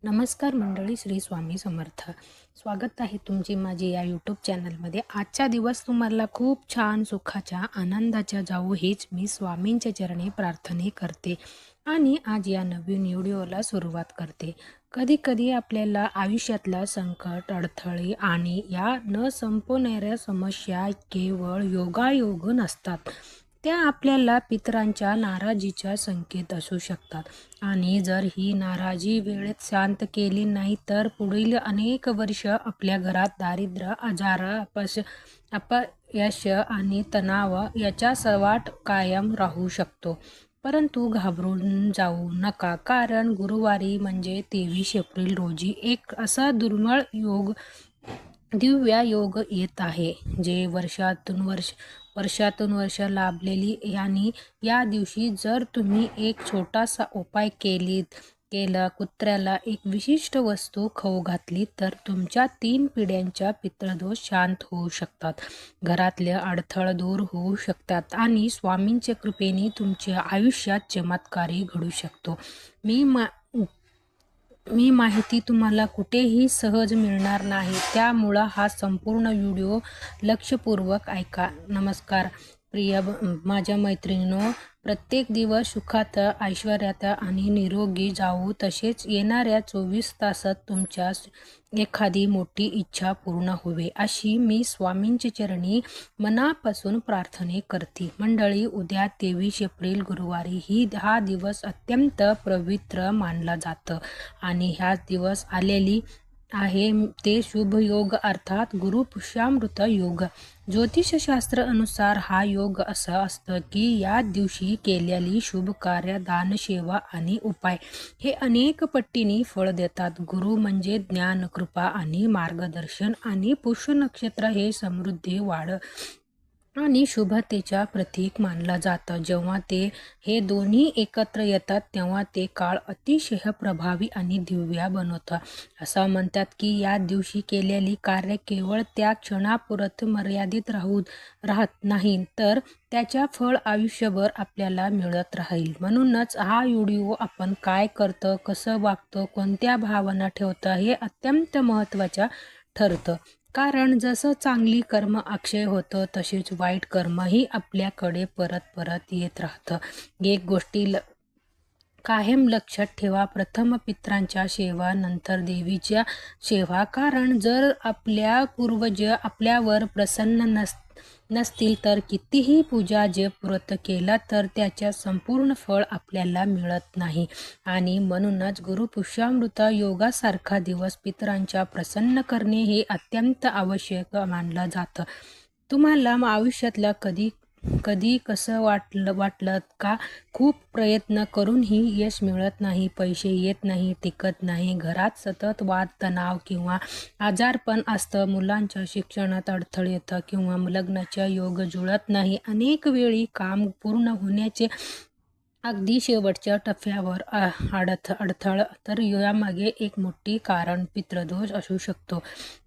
नमस्कार मंडळी, श्री स्वामी समर्थ. स्वागत आहे तुमची माझी या यूट्यूब चॅनलमध्ये. आजचा दिवस तुम्हाला खूप छान सुखाच्या आनंदाच्या जाऊ हीच मी स्वामींच्या चरणी प्रार्थना करते आणि आज या नवीन व्हिडिओला सुरुवात करते. कधी कधी आपल्याला आयुष्यातला संकट, अडथळे आणि या न संपणाऱ्या समस्या केवळ योगायोग नसतात, त्या आपल्याला पितरांच्या नाराजीचा संकेत असू शकतात. आणि जर ही नाराजी वेळेत शांत केली नाही तर पुढील अनेक वर्ष आपल्या घरात दारिद्र्य, आजार, अपयश आणि तणाव याचा सवाट कायम राहू शकतो. परंतु घाबरून जाऊ नका, कारण गुरुवारी म्हणजे 23 एप्रिल रोजी एक असा दुर्मिळ योग, दिव्य योग येत आहे, जे वर्षातून वर्ष लाभलेली. आणि या दिवशी जर तुम्ही एक छोटासा उपाय केला, कुत्र्याला एक विशिष्ट वस्तू खाऊ घातली, तर तुमच्या 3 पिढ्यांच्या पितृदोष शांत होऊ शकतात, घरातले अडथळे दूर होऊ शकतात आणि स्वामींच्या कृपेने तुमच्या आयुष्यात चमत्कारही घडू शकतो. मी माहिती तुम्हाला कुठेही सहज मिळणार नाही, त्यामुळं हा संपूर्ण व्हिडिओ लक्षपूर्वक ऐका. नमस्कार प्रिय माझ्या मैत्रिणींनो, प्रत्येक दिवस सुखात, ऐश्वर्यात आणि निरोगी जाऊ, तसेच येणाऱ्या 24 तासात तुमच्या एखादी मोठी इच्छा पूर्ण होवे, अशी मी स्वामींच्या चरणी मनापासून प्रार्थना करते. मंडळी, उद्या 23 एप्रिल गुरुवारी हा दिवस अत्यंत पवित्र मानला जातं आणि ह्याच दिवस आलेली आहे ते शुभ योग, अर्थात गुरुपुष्यामृत योग. ज्योतिषशास्त्र अनुसार हा योग असा असतं की या दिवशी केलेली शुभ कार्य, दान, सेवा आणि उपाय हे अनेक पटीने फळ देतात. गुरु म्हणजे ज्ञान, कृपा आणि मार्गदर्शन, आणि पुष्य नक्षत्र हे समृद्धी, वाढ आणि शुभतेच्या प्रतीक मानलं जातं. जेव्हा हे दोन्ही एकत्र येतात तेव्हा ते काळ अतिशय प्रभावी आणि दिव्य बनवतं. असं म्हणतात की या दिवशी केलेली कार्य केवळ त्या क्षणापुरत मर्यादित राहत नाही, तर त्याच्या फळ आयुष्यभर आपल्याला मिळत राहील. म्हणूनच हा व्हिडिओ आपण काय करतो, कसं वागतो, कोणत्या भावना ठेवतं हे अत्यंत महत्त्वाचं ठरतं. कारण जसं चांगली कर्म अक्षय होतं, तसेच वाईट कर्मही आपल्याकडे परत परत येत राहतं. एक गोष्टी कायम लक्षात ठेवा, प्रथम पितरांच्या सेवा, नंतर देवीच्या सेवा. कारण जर आपल्या पूर्वज आपल्यावर प्रसन्न नसतील तर कितीही पूजा, जप, व्रत केला तर त्याच्या संपूर्ण फळ आपल्याला मिळत नाही. आणि म्हणूनच गुरुपुष्यामृत योगासारखा दिवस पितरांच्या प्रसन्न करणे हे अत्यंत आवश्यक मानलं जातं. तुम्हाला आयुष्यातला कधी कसं वाटलं का? खूप प्रयत्न करूनही यश मिळत नाही, पैसे येत नाही, टिकत नाही, घरात सतत वाद, तणाव किंवा आजारपण असतं, मुलांच्या शिक्षणात अडथळे येतं किंवा लग्नाचा योग जुळत नाही, अनेक वेळी काम पूर्ण होण्याचे अगदी शेवटच्या टप्प्यावर अडथळा, तर यामागे एक मोठी कारण पितृदोष असू शकतो.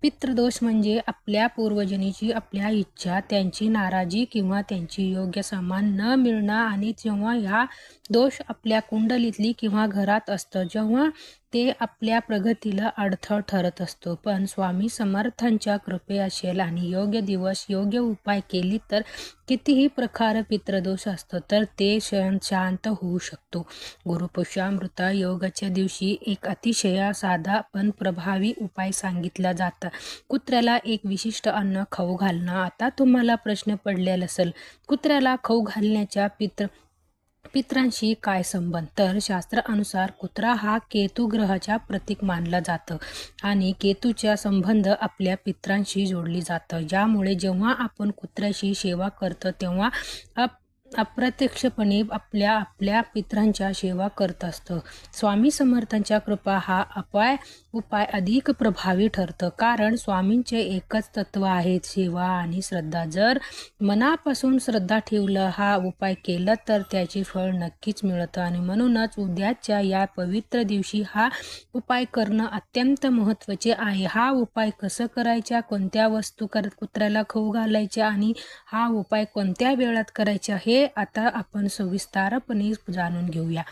पितृदोष म्हणजे आपल्या पूर्वजांची आपल्या इच्छा, त्यांची नाराजी किंवा त्यांची योग्य सन्मान न मिळणं. आणि जेव्हा हा दोष आपल्या कुंडलीतली किंवा घरात असतं, जेव्हा ते आपल्या प्रगतीला अडथळ ठरत असतो. पण स्वामी समर्थांच्या कृपे असेल आणि योग्य दिवस, योग्य उपाय केली तर कितीही प्रकार पितृदोष असतो तर ते शांत होऊ शकतो. गुरुपुष्यामृत योगाच्या दिवशी एक अतिशय साधा पण प्रभावी उपाय सांगितला जातो, कुत्र्याला एक विशिष्ट अन्न खाऊ घालणं. आता तुम्हाला प्रश्न पडलेला असेल, कुत्र्याला खाऊ घालण्याच्या पितरांशी काय संबंध? तर शास्त्रानुसार कुत्रा हा केतू ग्रहाचा प्रतीक मानला जातं आणि केतूचा संबंध आपल्या पितरांशी जोडली जातं. ज्यामुळे जेव्हा आपण कुत्र्याची सेवा करतो तेव्हा अप्रत्यक्षपणे आपल्या पितरांच्या सेवा करत असतो. स्वामी समर्थांच्या कृपा हा उपाय अधिक प्रभावी ठरतं, कारण स्वामींचे एकच तत्व आहे, सेवा आणि श्रद्धा. जर मनापासून श्रद्धा ठेवलं, हा उपाय केला तर त्याचे फळ नक्कीच मिळतं. आणि म्हणूनच उद्याच्या या पवित्र दिवशी हा उपाय करणं अत्यंत महत्त्वाचे आहे. हा उपाय कसं करायचा, कोणत्या वस्तू कुत्र्याला खाऊ घालायच्या आणि हा उपाय कोणत्या वेळात करायचा हे आता आपण सविस्तरपणे जाणून घेऊया.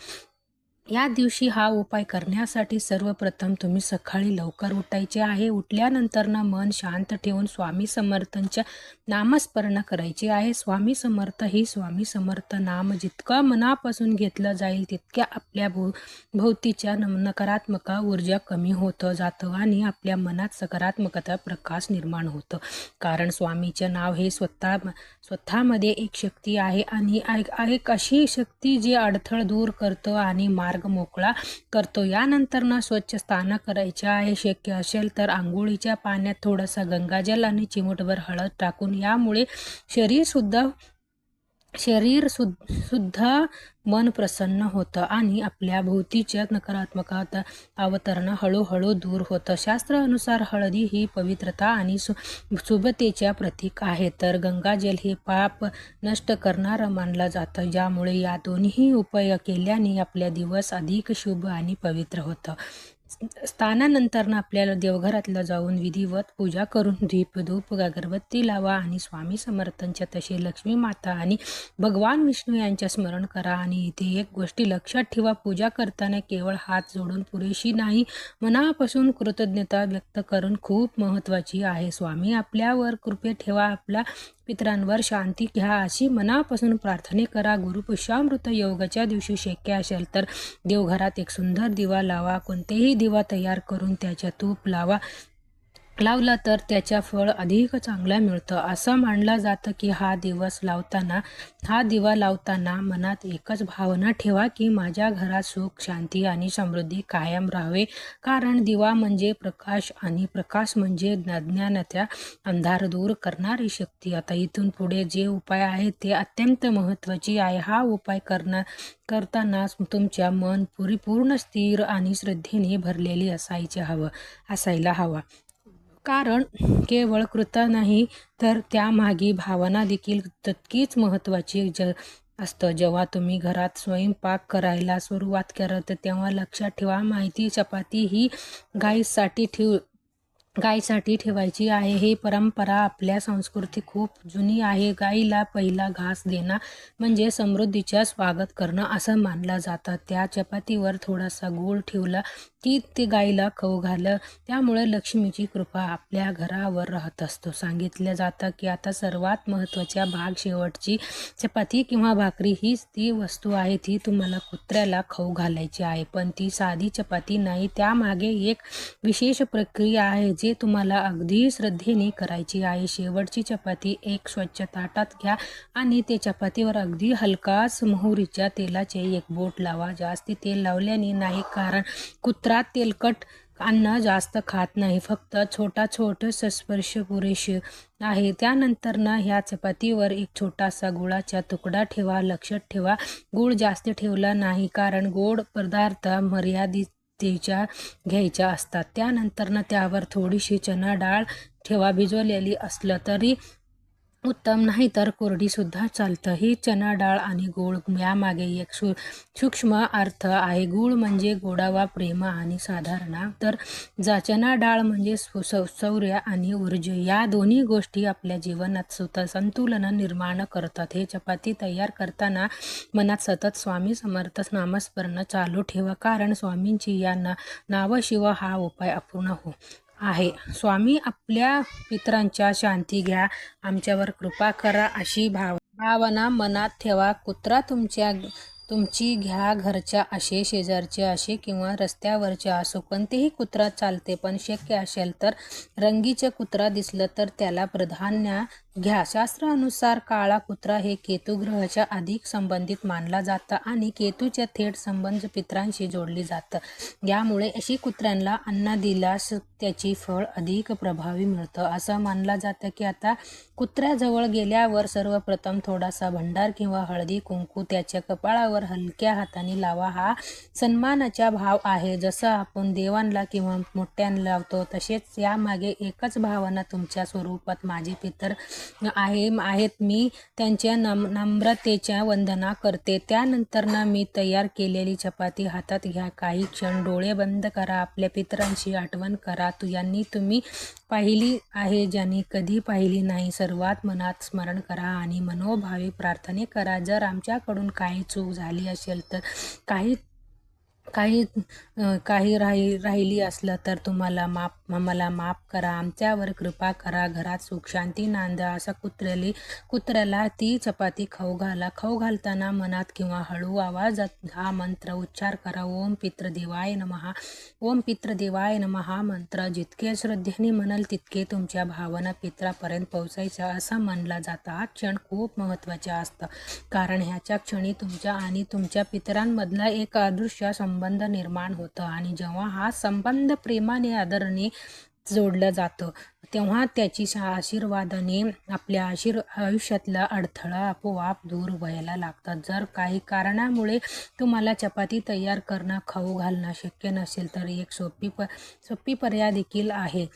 या दिवशी हा उपाय करण्यासाठी सर्वप्रथम तुम्ही सकाळी लवकर उठायचे आहे. उठल्यानंतर मन शांत ठेवून स्वामी समर्थांच्या नामस्मरण करायचे आहे. स्वामी समर्थ ही स्वामी समर्थ नाम जितकं मनापासून घेतलं जाईल तितक्या आपल्या भोवतीच्या नकारात्मक ऊर्जा कमी होत जातं आणि आपल्या मनात सकारात्मकता प्रकाश निर्माण होतं. कारण स्वामीचे नाव हे स्वतःमध्ये एक शक्ती आहे आणि एक अशी शक्ती जी अडथळ दूर करतो आणि मार्ग मोकळा करतो. यानंतर स्वच्छ स्नान करायचे आहे. शक्य असेल तर आंघोळीच्या पाण्यात थोडासा गंगाजल आणि चिमूटभर हळद टाकून यामुळे शरीर सुद्धा मन प्रसन्न होतं आणि आपल्या भोवतीच्या नकारात्मकता अवतरण हळूहळू दूर होतं. शास्त्रानुसार हळदी ही पवित्रता आणि शुभतेच्या प्रतीक आहे, तर गंगाजल हे पाप नष्ट करणारं मानलं जातं, ज्यामुळे या दोन्ही उपाय केल्याने आपल्या दिवस अधिक शुभ आणि पवित्र होतं. स्नानानंतर आपल्याला देवघरातला जाऊन विधिवत पूजा करून दीप धूप अगरबत्ती लावा आणि स्वामी समर्थांच्या तसे लक्ष्मी माता आणि भगवान विष्णू यांचे स्मरण करा. आणि इथे एक गोष्टी लक्षात ठेवा, पूजा करताना केवळ हात जोडून पुरेशी नाही, मनापासून कृतज्ञता व्यक्त करून खूप महत्त्वाची आहे. स्वामी आपल्यावर कृपा ठेवा, आपल्या पितरांवर शांती घ्या अशी मनापासून प्रार्थना करा. गुरुपुष्यामृत योगाच्या दिवशी शक्य असेल तर देवघरात एक सुंदर दिवा लावा. कोणतेही दिवा तयार करून त्याच्या तूप लावला तर त्याच्या फळ अधिक चांगला मिळतं. असं मानलं जातं की हा दिवा लावताना मनात एकच भावना ठेवा की माझ्या घरात सुख, शांती आणि समृद्धी कायम राहावे. कारण दिवा म्हणजे प्रकाश आणि प्रकाश म्हणजे अज्ञानाचा अंधार दूर करणारी शक्ती. आता इथून पुढे जे उपाय आहेत ते अत्यंत महत्त्वाचे आहे. हा उपाय करताना तुमच्या मन परिपूर्ण स्थिर आणि श्रद्धेने भरलेले असायला हवा. कारण केवळ कृता नाही तर त्यामागे भावना देखील तितकीच महत्त्वाची असतं. जेव्हा तुम्ही घरात स्वयंपाक करायला सुरुवात करत तेव्हा लक्षात ठेवा, माहिती चपाती ही गायीसाठी ठेवायची आहे. ही परंपरा आपल्या संस्कृती खूप जुनी आहे. गाईला पहिला घास देणं म्हणजे समृद्धीचं स्वागत करणं असं मानलं जातं. त्या चपातीवर थोडासा गूळ ठेवला की ते गाईला खाऊ घाल, त्यामुळे लक्ष्मीची कृपा आपल्या घरावर राहत असतो. सांगितलं जातं की आता सर्वात महत्त्वाचा भाग, शेवटची चपाती किंवा भाकरी हीच ती वस्तू आहे, ती तुम्हाला कुत्र्याला खाऊ घालायची आहे. पण ती साधी चपाती नाही, त्यामागे एक विशेष प्रक्रिया आहे जे तुम्हाला अगदी श्रद्धेने करायची आहे. शेवटची चपाती एक स्वच्छ ताटात घ्या आणि ते चपातीवर अगदी हलकाच मोहरीच्या तेलाचे एक बोट लावा. जास्ती तेल लावल्याने नाही, कारण कुत्रा तेलकट अन्न जास्त खात नाही, फक्त छोटासा स्पर्श पुरेसे आहे. त्यानंतर ह्या चपातीवर एक छोटासा गुळाचा तुकडा ठेवा. लक्षात ठेवा, गूळ जास्त ठेवला नाही, कारण गोड पदार्थ मर्यादित घ्यायच्या असतात. त्यानंतर त्यावर थोडीशी चणा डाळ ठेवा. भिजवलेली असलं तरी उत्तम, नाही तर कोरडी सुद्धा चालतं. ही चणा डाळ आणि गूळ यामागे एक सूक्ष्म अर्थ आहे. गूळ म्हणजे गोडावा, प्रेम आणि साधारणा, तर चणा डाळ म्हणजे शौर्य आणि ऊर्जा. या दोन्ही गोष्टी आपल्या जीवनात संतुलन निर्माण करतात. हे चपाती तयार करताना मनात सतत स्वामी समर्थ नामस्मरण चालू ठेवा, कारण स्वामींची या नावाशिवाय हा उपाय अपूर्ण आहे. स्वामी आपल्या पितरांच्या शांती घ्या, आमच्यावर कृपा करा अशी भावना मनात ठेवा. कुत्रा तुमची घ्या, घरच्या असे, शेजारचे असे किंवा रस्त्यावरचे असो, कोणतेही कुत्रा चालते. पण शक्य असेल तर रंगीचे कुत्रा दिसलं तर त्याला प्राधान्य घ्या. शास्त्रानुसार काळा कुत्रा हे केतू ग्रहाच्या अधिक संबंधित मानला जातं आणि केतूच्या थेट संबंध पितरांशी जोडले जातं. यामुळे अशी कुत्र्यांना अन्न दिल्यास त्याची फळ अधिक प्रभावी मिळतं. असं मानलं जातं की आता कुत्र्याजवळ गेल्यावर सर्वप्रथम थोडासा भंडार किंवा हळदी कुंकू त्याच्या कपाळावर हलक्या हाताने लावा. हा सन्मानाचा भाव आहे. जसं आपण देवांना किंवा मोठ्यांना लावतो, तसेच यामागे एकच भावना, तुमच्या स्वरूपात माझे पितर आहेत, मी त्यांच्या नम्रतेच्या वंदना करते. त्यानंतर मी तयार केलेली चपाती हातात घ्या. काही क्षण डोळे बंद करा. आपल्या पितरांची आठवण करा, यांनी तुम्ही पाहिली आहे, ज्यांनी कधी पाहिली नाही. सर्वात मनात स्मरण करा आणि मनोभावे प्रार्थना करा. जर आमच्याकडून काही चूक झाली असेल तर काही काही राहिली असलं तर आम्हाला माफ करा, आमच्यावर कृपा करा, घरात सुख शांती नांदा, असा कुत्र्याला ती चपाती खाऊ घालताना मनात किंवा हळू आवाजात हा मंत्र उच्चार करा. ओम पितृदेवाय नमः. ओम पितृदेवाय नमः हा मंत्र जितके श्रद्धेने म्हणाल तितके तुमच्या भावना पित्रापर्यंत पोहोचायच्या असं मानला जातं. हा क्षण खूप महत्त्वाचा असतं, कारण ह्याच्या क्षणी तुमच्या आणि तुमच्या पितरांमधला एक अदृश्य संबंध निर्माण होतं, आणि जेव्हा हा संबंध प्रेमाने आदराने जोडलं जातं तेव्हा त्याची आशीर्वादाने आपल्या आयुष्यातला अडथळा आपोआप दूर व्हायला लागतात. जर काही कारणामुळे तुम्हाला चपाती तयार करणं, खाऊ घालणं शक्य नसेल तर एक सोपी पर्याय देखील आहे.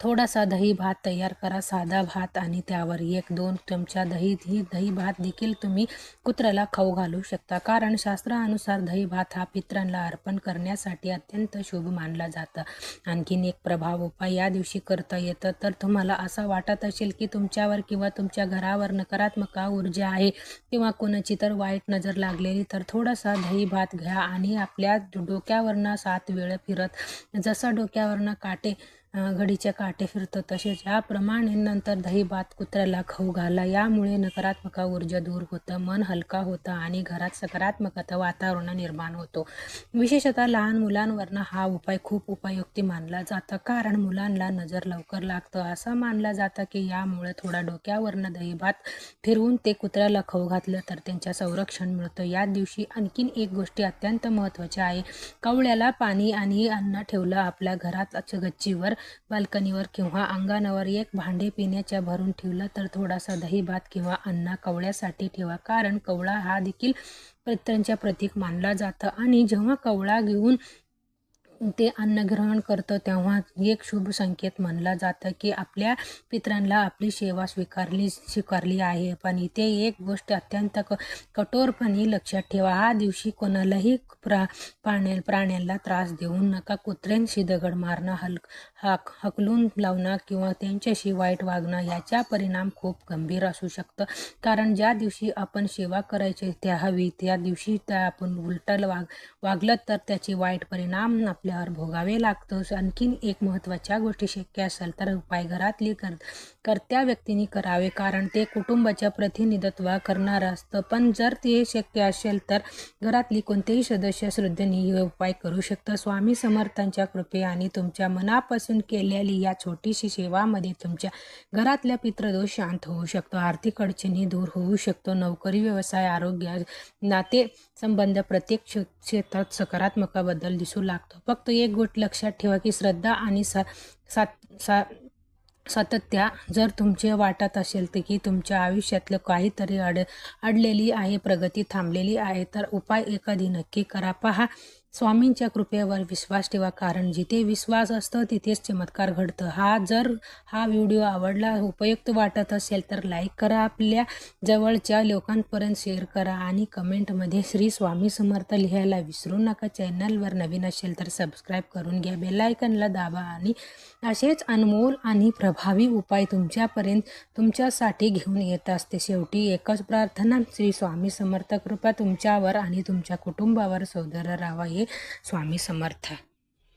थोडासा दही भात तयार करा, साधा भात, आणि त्यावर 1-2 चमचा दही भात देखील तुम्ही कुत्र्याला खाऊ घालू शकता, कारण शास्त्रानुसार दही भात हा पितरांना अर्पण करण्यासाठी अत्यंत शुभ मानला जातं. आणखीन एक प्रभाव उपाय या दिवशी करता येतं. तर तुम्हाला असं वाटत असेल की तुमच्यावर किंवा तुमच्या घरावर नकारात्मक ऊर्जा आहे किंवा कोणाची तर वाईट नजर लागलेली, तर थोडासा दही भात घ्या आणि आपल्या डोक्यावरनं 7 वेळ फिरत, जसं डोक्यावरनं घडीचे काटे फिरतं तसेच याप्रमाणे नंतर दही भात कुत्र्याला खाऊ घाला. यामुळे नकारात्मक ऊर्जा दूर होतं, मन हलका होतं आणि घरात सकारात्मक वातावरण निर्माण होतो. विशेषतः लहान मुलांवरनं हा उपाय खूप उपयुक्त मानला जातं, कारण मुलांना नजर लवकर लागतं. असं मानलं जातं की यामुळे थोडा डोक्यावरनं दही भात फिरवून ते कुत्र्याला खाऊ घातलं तर त्यांच्या संरक्षण मिळतं. या दिवशी आणखीन एक गोष्ट अत्यंत महत्त्वाची आहे. कवळ्याला पाणी आणि अन्न ठेवलं आपल्या घरात गच्चीवर, बाल्कनीवर किंवा अंगणावर एक भांडे पिण्याच्या भरून ठेवलं तर थोडासा दही भात किंवा अन्न कवळ्यासाठी ठेवा, कारण कवळा हा देखील पितरांच्या प्रतीक मानला जातं, आणि जेव्हा कवळा घेऊन ते अन्न ग्रहण करतं तेव्हा एक शुभ संकेत मानला जातं की आपल्या पितरांना आपली सेवा स्वीकारली आहे. पण इथे एक गोष्ट अत्यंत कठोरपणे लक्षात ठेवा. हा दिवशी कोणालाही प्राण्यांना त्रास देऊ नका. कुत्र्यांशी दगड मारणं, हकलून लावणं किंवा त्यांच्याशी वाईट वागणं याचा परिणाम खूप गंभीर असू शकतं, कारण ज्या दिवशी आपण सेवा करायची त्या दिवशी आपण उलट वागलं तर त्याचे वाईट परिणाम आपल्यावर भोगावे लागतं. आणखीन एक महत्त्वाच्या गोष्टी शक्य असेल तर उपाय घरातली कर्त्या व्यक्तीने करावे, कारण ते कुटुंबाच्या प्रतिनिधित्व करणारं असतं. पण जर ते शक्य असेल तर घरातली कोणतेही सदस्य श्रद्धेने हे उपाय करू शकतं. स्वामी समर्थांच्या कृपे आणि तुमच्या मनापासून केलेली या छोटीशी सेवामध्ये तुमच्या घरातल्या पितृदोष शांत होऊ शकतो, आर्थिक अडचणी दूर होऊ शकतो, नोकरी, व्यवसाय, आरोग्य, नाते संबंध प्रत्येक क्षेत्रात सकारात्मक बदल दिसू लागतो. फक्त एक गोष्ट लक्षात ठेवा की श्रद्धा आणि सातत्य जर तुमचे वाटत असेल तर की तुमच्या आयुष्यातलं काहीतरी अडलेली आहे, प्रगती थांबलेली आहे, तर उपाय एखादी नक्की करा. पहा, स्वामींच्या कृपेवर विश्वास ठेवा, कारण जिथे विश्वास असतो तिथेच चमत्कार घडतं. जर हा व्हिडिओ आवडला, उपयुक्त वाटत असेल तर लाईक करा, आपल्या जवळच्या लोकांपर्यंत शेअर करा आणि कमेंटमध्ये श्री स्वामी समर्थ लिहायला विसरू नका. चॅनलवर नवीन असेल तर सबस्क्राईब करून घ्या, बेल आयकनला दाबा, आणि असेच अनमोल आणि प्रभावी उपाय तुमच्यासाठी घेऊन येत असते. शेवटी एकच प्रार्थना, श्री स्वामी समर्थ कृपा तुमच्यावर आणि तुमच्या कुटुंबावर सौदर्य राहावा. हे स्वामी समर्थ.